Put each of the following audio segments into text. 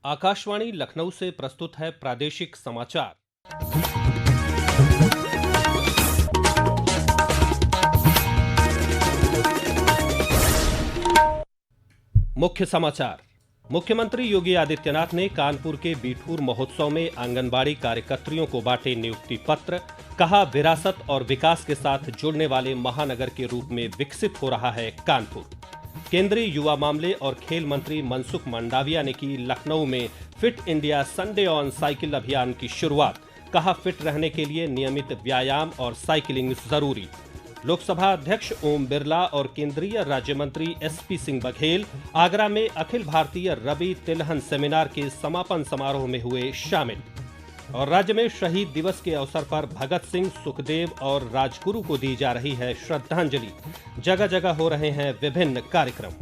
आकाशवाणी लखनऊ से प्रस्तुत है प्रादेशिक समाचार। मुख्य समाचार। मुख्यमंत्री योगी आदित्यनाथ ने कानपुर के बिठूर महोत्सव में आंगनबाड़ी कार्यकर्त्रियों को बांटे नियुक्ति पत्र। कहा, विरासत और विकास के साथ जुड़ने वाले महानगर के रूप में विकसित हो रहा है कानपुर। केंद्रीय युवा मामले और खेल मंत्री मनसुख मंडाविया ने की लखनऊ में fit India Sunday on cycle अभियान की शुरुआत। कहा, फिट रहने के लिए नियमित व्यायाम और साइकिलिंग जरूरी। लोकसभा अध्यक्ष ओम बिरला और केंद्रीय राज्य मंत्री एसपी सिंह बघेल आगरा में अखिल भारतीय रवि तिलहन सेमिनार के समापन समारोह में हुए शामिल। और राज्य में शहीद दिवस के अवसर पर भगत सिंह, सुखदेव और राजगुरु को दी जा रही है श्रद्धांजलि। जगह जगह हो रहे हैं विभिन्न कार्यक्रम।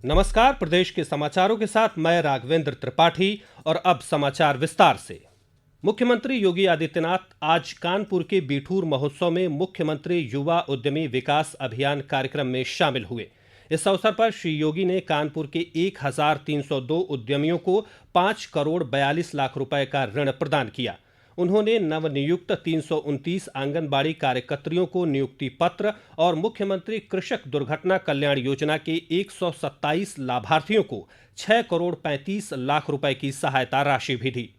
नमस्कार, प्रदेश के समाचारों के साथ मैं राघवेंद्र त्रिपाठी। और अब समाचार विस्तार से। मुख्यमंत्री योगी आदित्यनाथ आज कानपुर के बिठूर महोत्सव में मुख्यमंत्री युवा उद्यमी विकास अभियान कार्यक्रम में शामिल हुए। इस अवसर पर श्री योगी ने कानपुर के 1302 उद्यमियों को 5 करोड़ 42 लाख रुपए का ऋण प्रदान किया। उन्होंने नवनियुक्त 329 आंगनबाड़ी कार्यकर्त्रियों को नियुक्ति पत्र और मुख्यमंत्री कृषक दुर्घटना कल्याण योजना के 127 लाभार्थियों को 6 करोड़ 35 लाख रुपए की सहायता राशि भी दी।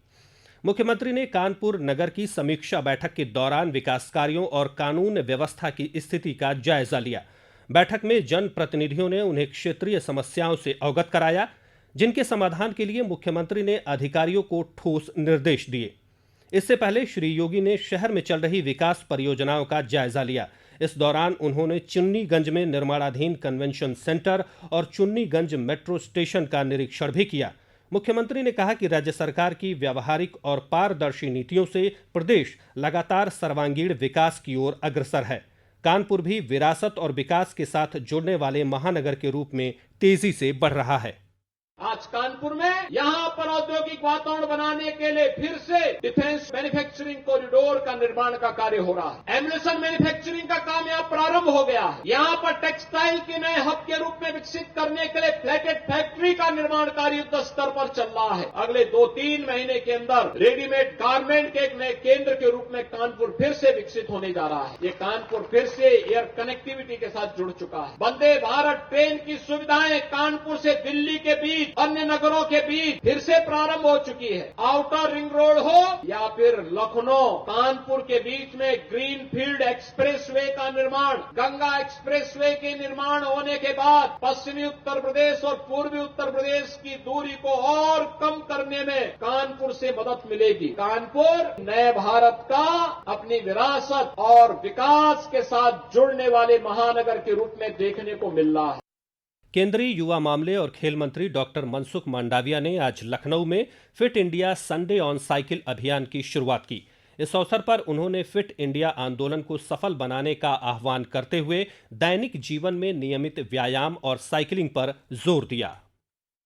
मुख्यमंत्री ने कानपुर नगर की समीक्षा बैठक के दौरान विकास कार्यों और कानून व्यवस्था की स्थिति का जायजा लिया। बैठक में जनप्रतिनिधियों ने उन्हें क्षेत्रीय समस्याओं से अवगत कराया, जिनके समाधान के लिए मुख्यमंत्री ने अधिकारियों को ठोस निर्देश दिए। इससे पहले श्री योगी ने शहर में चल रही विकास परियोजनाओं का जायजा लिया। इस दौरान उन्होंने चुन्नीगंज में निर्माणाधीन कन्वेंशन सेंटर और चुन्नीगंज मेट्रो स्टेशन का निरीक्षण भी किया। मुख्यमंत्री ने कहा कि राज्य सरकार की व्यावहारिक और पारदर्शी नीतियों से प्रदेश लगातार सर्वांगीण विकास की ओर अग्रसर है। कानपुर भी विरासत और विकास के साथ जुड़ने वाले महानगर के रूप में तेजी से बढ़ रहा है। आज कानपुर में यहाँ पर औद्योगिक वातावरण बनाने के लिए फिर से डिफेंस मैन्युफैक्चरिंग कॉरिडोर का निर्माण का कार्य हो रहा है। एम्युनिशन मैन्युफैक्चरिंग का काम यहाँ प्रारंभ हो गया है। यहाँ पर टेक्सटाइल के नए हब के रूप में विकसित करने के लिए फ्लैटेड फैक्ट्री का निर्माण कार्य युद्ध स्तर पर चल रहा है। अगले 2-3 महीने के अंदर रेडीमेड गारमेंट के एक नए केंद्र के रूप में कानपुर फिर से विकसित होने जा रहा है। ये कानपुर फिर से एयर कनेक्टिविटी के साथ जुड़ चुका है। वंदे भारत ट्रेन की सुविधाएं कानपुर से दिल्ली के बीच, अन्य नगरों के बीच फिर से प्रारंभ हो चुकी है। आउटर रिंग रोड हो या फिर लखनऊ कानपुर के बीच में ग्रीनफील्ड एक्सप्रेसवे का निर्माण, गंगा एक्सप्रेसवे के निर्माण होने के बाद पश्चिमी उत्तर प्रदेश और पूर्वी उत्तर प्रदेश की दूरी को और कम करने में कानपुर से मदद मिलेगी। कानपुर नए भारत का अपनी विरासत और विकास के साथ जुड़ने वाले महानगर के रूप में देखने को मिल रहा है। केंद्रीय युवा मामले और खेल मंत्री डॉक्टर मनसुख मंडाविया ने आज लखनऊ में fit India Sunday on cycle अभियान की शुरुआत की। इस अवसर पर उन्होंने फिट इंडिया आंदोलन को सफल बनाने का आह्वान करते हुए दैनिक जीवन में नियमित व्यायाम और साइकिलिंग पर जोर दिया।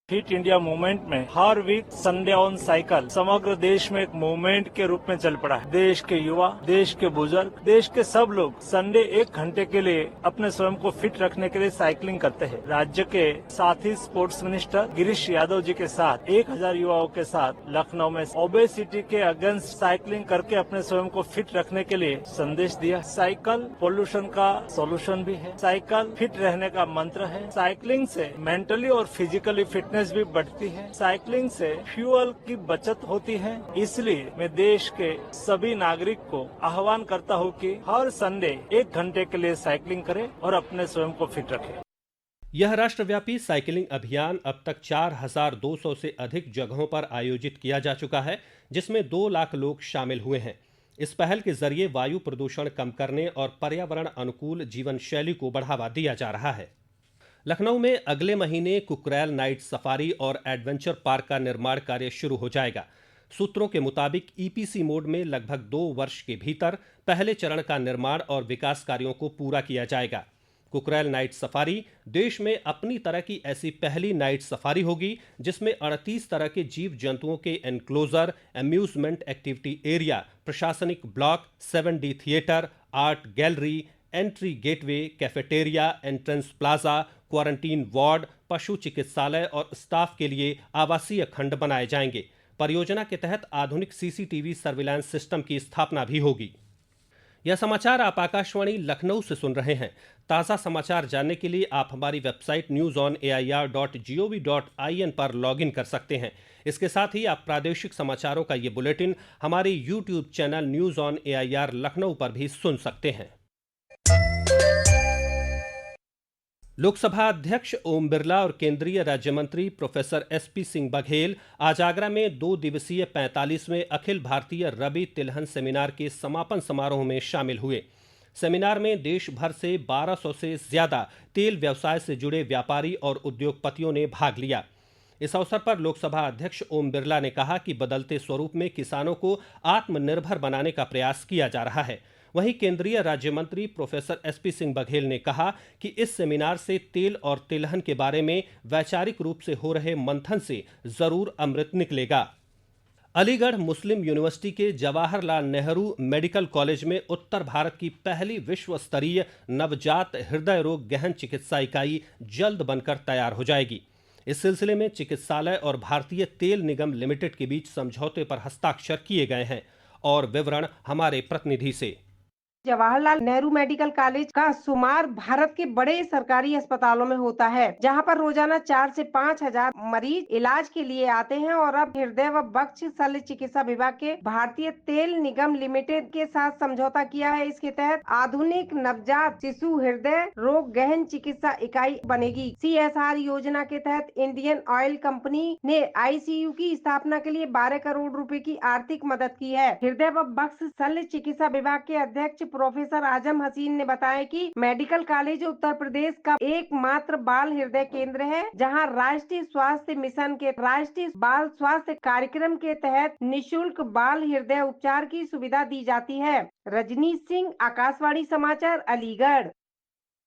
फिट इंडिया मूवमेंट में हर वीक संडे ऑन साइकिल समग्र देश में एक मूवमेंट के रूप में चल पड़ा है। देश के युवा, देश के बुजुर्ग, देश के सब लोग संडे 1 घंटे के लिए अपने स्वयं को फिट रखने के लिए साइकिलिंग करते हैं। राज्य के साथी स्पोर्ट्स मिनिस्टर गिरीश यादव जी के साथ 1000 युवाओं के साथ लखनऊ में ओबेसिटी के अगेंस्ट साइकिलिंग करके अपने स्वयं को फिट रखने के लिए संदेश दिया। साइकिल पोल्यूशन का सोल्यूशन भी है। साइकिल फिट रहने का मंत्र है। साइकिलिंग से मेंटली और फिजिकली फिटनेस भी बढ़ती है। साइकिलिंग से फ्यूल की बचत होती है। इसलिए मैं देश के सभी नागरिक को आह्वान करता हूं कि हर संडे 1 घंटे के लिए साइकिलिंग करें और अपने स्वयं को फिट रखें। यह राष्ट्रव्यापी साइकिलिंग अभियान अब तक 4200 से अधिक जगहों पर आयोजित किया जा चुका है, जिसमें 2 लाख लोग शामिल हुए हैं। इस पहल के जरिए वायु प्रदूषण कम करने और पर्यावरण अनुकूल जीवन शैली को बढ़ावा दिया जा रहा है। लखनऊ में अगले महीने कुकरैल नाइट सफारी और एडवेंचर पार्क का निर्माण कार्य शुरू हो जाएगा। सूत्रों के मुताबिक ईपीसी मोड में लगभग 2 वर्ष के भीतर पहले चरण का निर्माण और विकास कार्यों को पूरा किया जाएगा। कुकरैल नाइट सफारी देश में अपनी तरह की ऐसी पहली नाइट सफारी होगी, जिसमें 38 तरह के जीव जंतुओं के एनक्लोजर, अम्यूजमेंट एक्टिविटी एरिया, प्रशासनिक block, 7D theatre, art gallery, entry gateway, cafeteria, entrance plaza, quarantine ward, पशु चिकित्सालय और स्टाफ के लिए आवासीय खंड बनाए जाएंगे। परियोजना के तहत आधुनिक सीसीटीवी सर्विलांस सिस्टम की स्थापना भी होगी। यह समाचार आप आकाशवाणी लखनऊ से सुन रहे हैं। ताज़ा समाचार जानने के लिए आप हमारी वेबसाइट newsonair.gov.in पर लॉगिन कर सकते हैं। इसके साथ ही आप प्रादेशिक समाचारों का ये बुलेटिन हमारे YouTube channel news on AIR Lucknow पर भी सुन सकते हैं। लोकसभा अध्यक्ष ओम बिरला और केंद्रीय राज्य मंत्री प्रोफेसर एसपी सिंह बघेल आज आगरा में 2 दिवसीय 45वें अखिल भारतीय रबी तिलहन सेमिनार के समापन समारोह में शामिल हुए। सेमिनार में देश भर से 1200 से ज्यादा तेल व्यवसाय से जुड़े व्यापारी और उद्योगपतियों ने भाग लिया। इस अवसर पर लोकसभा अध्यक्ष ओम बिरला ने कहा कि बदलते स्वरूप में किसानों को आत्मनिर्भर बनाने का प्रयास किया जा रहा है। वहीं केंद्रीय राज्य मंत्री प्रोफेसर एसपी सिंह बघेल ने कहा कि इस सेमिनार से तेल और तिलहन के बारे में वैचारिक रूप से हो रहे मंथन से जरूर अमृत निकलेगा। अलीगढ़ मुस्लिम यूनिवर्सिटी के जवाहरलाल नेहरू मेडिकल कॉलेज में उत्तर भारत की पहली विश्व स्तरीय नवजात हृदय रोग गहन चिकित्सा इकाई जल्द बनकर तैयार हो जाएगी। इस सिलसिले में चिकित्सालय और भारतीय तेल निगम लिमिटेड के बीच समझौते पर हस्ताक्षर किए गए हैं। और विवरण हमारे प्रतिनिधि से। जवाहरलाल नेहरू मेडिकल कॉलेज का शुमार भारत के बड़े सरकारी अस्पतालों में होता है, जहां पर रोजाना 4 से 5 हजार मरीज इलाज के लिए आते हैं। और अब हृदय व बक्ष शल्य चिकित्सा विभाग के भारतीय तेल निगम लिमिटेड के साथ समझौता किया है। इसके तहत आधुनिक नवजात शिशु हृदय रोग गहन चिकित्सा इकाई बनेगी। CSR योजना के तहत इंडियन ऑयल कंपनी ने ICU की स्थापना के लिए 12 करोड़ रुपए की आर्थिक मदद की है। हृदय व बक्ष शल्य चिकित्सा विभाग के अध्यक्ष प्रोफेसर आजम हसीन ने बताया कि मेडिकल कॉलेज उत्तर प्रदेश का एकमात्र बाल हृदय केंद्र है, जहां राष्ट्रीय स्वास्थ्य मिशन के राष्ट्रीय बाल स्वास्थ्य कार्यक्रम के तहत निशुल्क बाल हृदय उपचार की सुविधा दी जाती है। रजनीश सिंह, आकाशवाणी समाचार, अलीगढ़।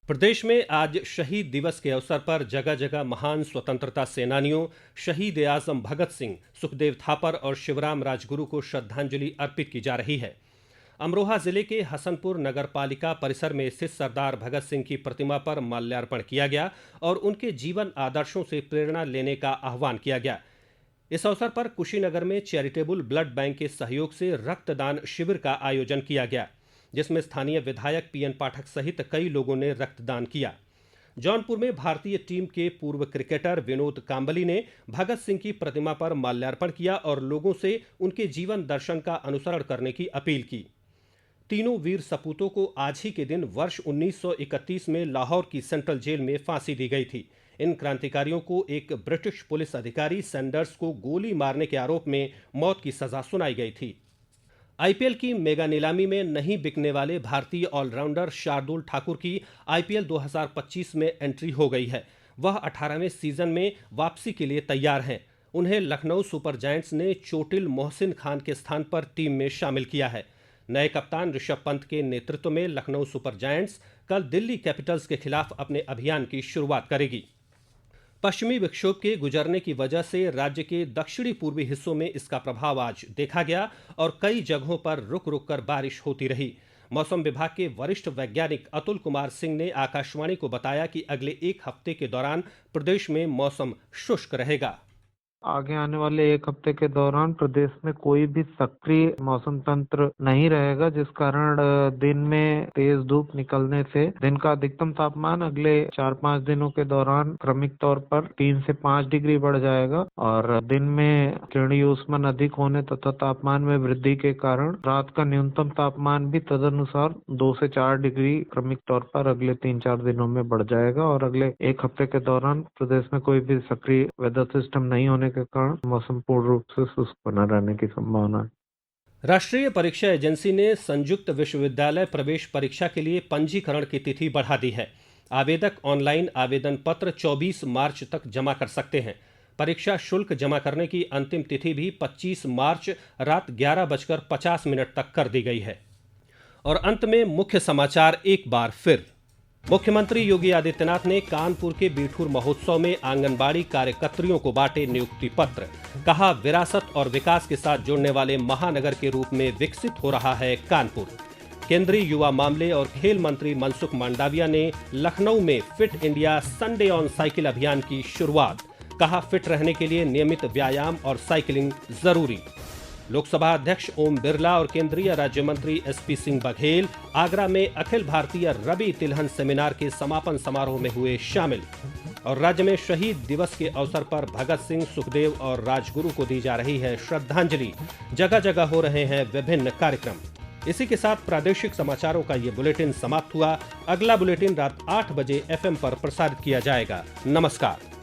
प्रदेश में आज शहीद दिवस के अवसर पर जगह जगह महान स्वतंत्रता सेनानियों शहीद आजम भगत सिंह, सुखदेव थापर और शिवराम राजगुरु को श्रद्धांजलि अर्पित की जा रही है। अमरोहा जिले के हसनपुर नगर पालिका परिसर में स्थित सरदार भगत सिंह की प्रतिमा पर माल्यार्पण किया गया और उनके जीवन आदर्शों से प्रेरणा लेने का आह्वान किया गया। इस अवसर पर कुशीनगर में चैरिटेबल ब्लड बैंक के सहयोग से रक्तदान शिविर का आयोजन किया गया, जिसमें स्थानीय विधायक PN पाठक सहित कई लोगों ने रक्तदान किया। जौनपुर में भारतीय टीम के पूर्व क्रिकेटर विनोद कांबली ने भगत सिंह की प्रतिमा पर माल्यार्पण किया और लोगों से उनके जीवन दर्शन का अनुसरण करने की अपील की। तीनों वीर सपूतों को आज ही के दिन वर्ष 1931 में लाहौर की सेंट्रल जेल में फांसी दी गई थी। इन क्रांतिकारियों को एक ब्रिटिश पुलिस अधिकारी सैंडर्स को गोली मारने के आरोप में मौत की सजा सुनाई गई थी। IPL की मेगा नीलामी में नहीं बिकने वाले भारतीय ऑलराउंडर शार्दुल ठाकुर की IPL 2025 में एंट्री हो गई है। वह 18वें सीजन में वापसी के लिए तैयार हैं। उन्हें लखनऊ सुपर जायंट्स ने चोटिल मोहसिन खान के स्थान पर टीम में शामिल किया है। नए कप्तान ऋषभ पंत के नेतृत्व में लखनऊ सुपर जायंट्स कल दिल्ली कैपिटल्स के खिलाफ अपने अभियान की शुरुआत करेगी। पश्चिमी विक्षोभ के गुजरने की वजह से राज्य के दक्षिणी पूर्वी हिस्सों में इसका प्रभाव आज देखा गया और कई जगहों पर रुक रुक कर बारिश होती रही। मौसम विभाग के वरिष्ठ वैज्ञानिक अतुल कुमार सिंह ने आकाशवाणी को बताया कि अगले 1 हफ्ते के दौरान प्रदेश में मौसम शुष्क रहेगा। आगे आने वाले 1 हफ्ते के दौरान प्रदेश में कोई भी सक्रिय मौसम तंत्र नहीं रहेगा, जिस कारण दिन में तेज धूप निकलने से दिन का अधिकतम तापमान अगले 4-5 दिनों के दौरान क्रमिक तौर पर 3 से 5 डिग्री बढ़ जाएगा और दिन में किरणीय ऊष्मन अधिक होने तथा तापमान में वृद्धि के कारण रात का न्यूनतम तापमान भी तदनुसार 2 से 4 डिग्री क्रमिक तौर पर अगले 3-4 दिनों में बढ़ जाएगा और अगले 1 हफ्ते के दौरान प्रदेश में कोई भी सक्रिय वेदर सिस्टम नहीं होने के कारण मौसम पूर्ण रूप से शुष्क बना रहने की संभावना है। राष्ट्रीय परीक्षा एजेंसी ने संयुक्त विश्वविद्यालय प्रवेश परीक्षा के लिए पंजीकरण की तिथि बढ़ा दी है। आवेदक ऑनलाइन आवेदन पत्र 24 मार्च तक जमा कर सकते हैं। परीक्षा शुल्क जमा करने की अंतिम तिथि भी 25 मार्च रात 11:50 तक कर दी गई है। और अंत में मुख्य समाचार एक बार फिर। मुख्यमंत्री योगी आदित्यनाथ ने कानपुर के बीठूर महोत्सव में आंगनबाड़ी कार्यकर्त्रियों को बांटे नियुक्ति पत्र। कहा, विरासत और विकास के साथ जुड़ने वाले महानगर के रूप में विकसित हो रहा है कानपुर। केंद्रीय युवा मामले और खेल मंत्री मनसुख मांडविया ने लखनऊ में fit India Sunday on cycle अभियान की शुरुआत। कहा, फिट रहने के लिए नियमित व्यायाम और साइकिलिंग जरूरी। लोकसभा अध्यक्ष ओम बिरला और केंद्रीय राज्य मंत्री एसपी सिंह बघेल आगरा में अखिल भारतीय रवि तिलहन सेमिनार के समापन समारोह में हुए शामिल। और राज्य में शहीद दिवस के अवसर पर भगत सिंह, सुखदेव और राजगुरु को दी जा रही है श्रद्धांजलि। जगह जगह हो रहे हैं विभिन्न कार्यक्रम। इसी के साथ प्रादेशिक समाचारों का ये बुलेटिन समाप्त हुआ। अगला बुलेटिन रात 8 बजे FM पर प्रसारित किया जाएगा। नमस्कार।